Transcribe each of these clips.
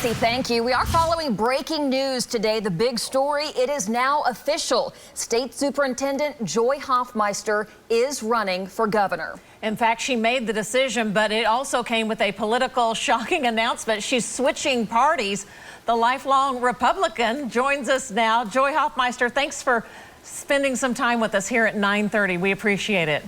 Thank you. We are following breaking news today. The big story, it is now official. State Superintendent Joy Hofmeister is running for governor. In fact, she made the decision, but it also came with a political shocking announcement. She's switching parties. The lifelong Republican joins us now. Joy Hofmeister, thanks for spending some time with us here at 9:30. We appreciate it.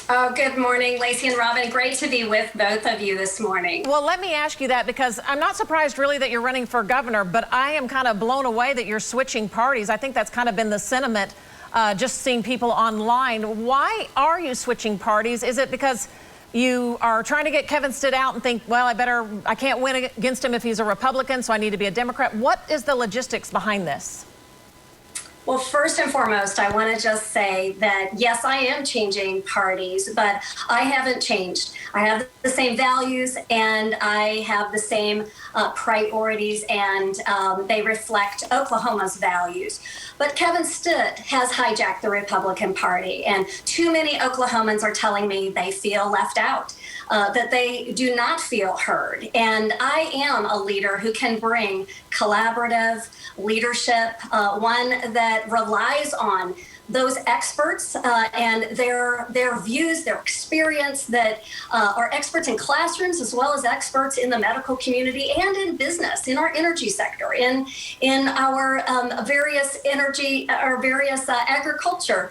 Oh, good morning, Lacey and Robin. Great to be with both of you this morning. Well, let me ask you that because I'm not surprised really that you're running for governor, but I am kind of blown away that you're switching parties. I think that's kind of been the sentiment, just seeing people online. Why are you switching parties? Is it because you are trying to get Kevin Stitt out and think, well, I can't win against him if he's a Republican, so I need to be a Democrat? What is the logistics behind this? Well, first and foremost, I want to just say that, yes, I am changing parties, but I haven't changed. I have the same values and I have the same priorities, and they reflect Oklahoma's values. But Kevin Stitt has hijacked the Republican Party, and too many Oklahomans are telling me they feel left out, that they do not feel heard. And I am a leader who can bring collaborative leadership, one that relies on those experts and their views, their experience, that are experts in classrooms as well as experts in the medical community and in business, in our energy sector, in our various agriculture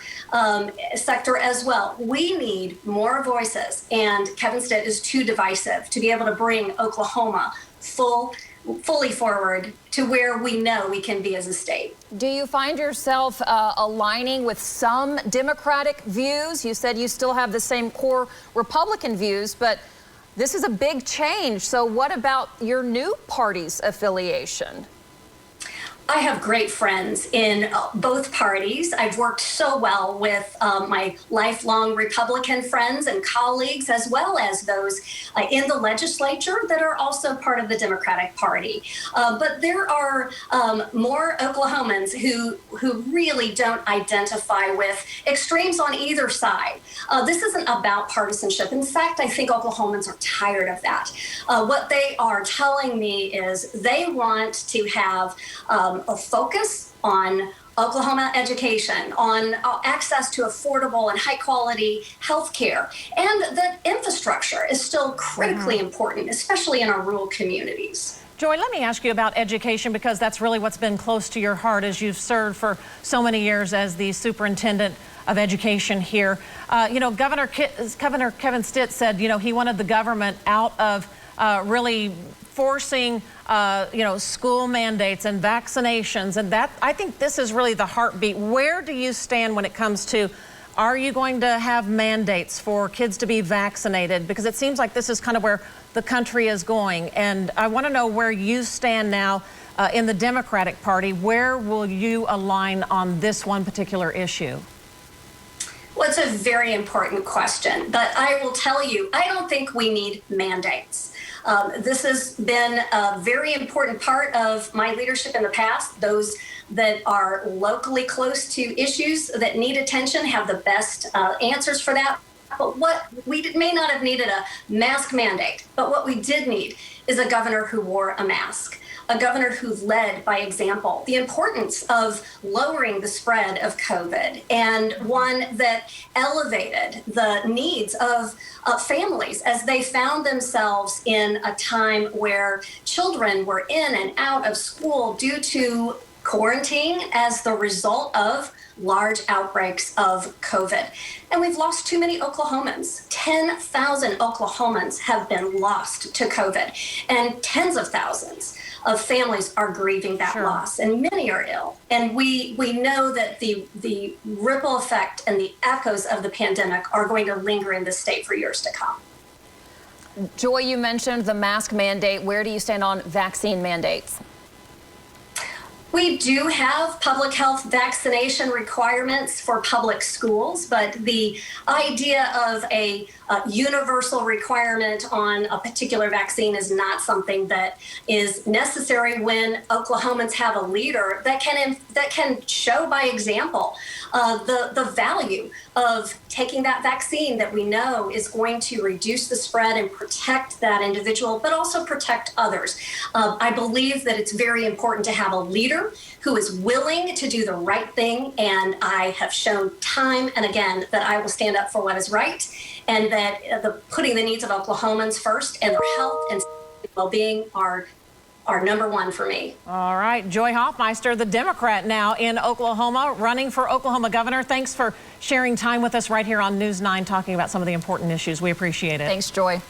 sector as well. We need more voices, and Kevin Stitt is too divisive to be able to bring Oklahoma fully forward to where we know we can be as a state. Do you find yourself aligning with some Democratic views? You said you still have the same core Republican views, but this is a big change. So what about your new party's affiliation? I have great friends in both parties. I've worked so well with my lifelong Republican friends and colleagues, as well as those in the legislature that are also part of the Democratic Party. But there are more Oklahomans who really don't identify with extremes on either side. This isn't about partisanship. In fact, I think Oklahomans are tired of that. What they are telling me is they want to have a focus on Oklahoma education, on access to affordable and high quality health care, and that infrastructure is still critically important, especially in our rural communities. Joy, let me ask you about education, because that's really what's been close to your heart as you've served for so many years as the superintendent of education here. Governor Kevin Stitt said, he wanted the government out of really forcing, school mandates and vaccinations, and that, I think this is really the heartbeat. Where do you stand when it comes to, are you going to have mandates for kids to be vaccinated? Because it seems like this is kind of where the country is going, and I want to know where you stand now in the Democratic Party. Where will you align on this one particular issue? Well, it's a very important question, but I will tell you, I don't think we need mandates. This has been a very important part of my leadership in the past. Those that are locally close to issues that need attention have the best answers for that. But what we may not have needed a mask mandate, but what we did need is a governor who wore a mask, a governor who led by example the importance of lowering the spread of COVID, and one that elevated the needs of families as they found themselves in a time where children were in and out of school due to quarantine as the result of large outbreaks of COVID. And we've lost too many Oklahomans. 10,000 Oklahomans have been lost to COVID, and tens of thousands of families are grieving that loss, and many are ill. And we know that the ripple effect and the echoes of the pandemic are going to linger in the state for years to come. Joy, you mentioned the mask mandate. Where do you stand on vaccine mandates? We do have public health vaccination requirements for public schools, but the idea of a universal requirement on a particular vaccine is not something that is necessary when Oklahomans have a leader that can show by example the value of taking that vaccine that we know is going to reduce the spread and protect that individual, but also protect others. I believe that it's very important to have a leader who is willing to do the right thing, and I have shown time and again that I will stand up for what is right, and that putting the needs of Oklahomans first and their health and well-being are number one for me. All right, Joy Hofmeister, the Democrat now in Oklahoma, running for Oklahoma governor. Thanks for sharing time with us right here on News 9, talking about some of the important issues. We appreciate it. Thanks, Joy.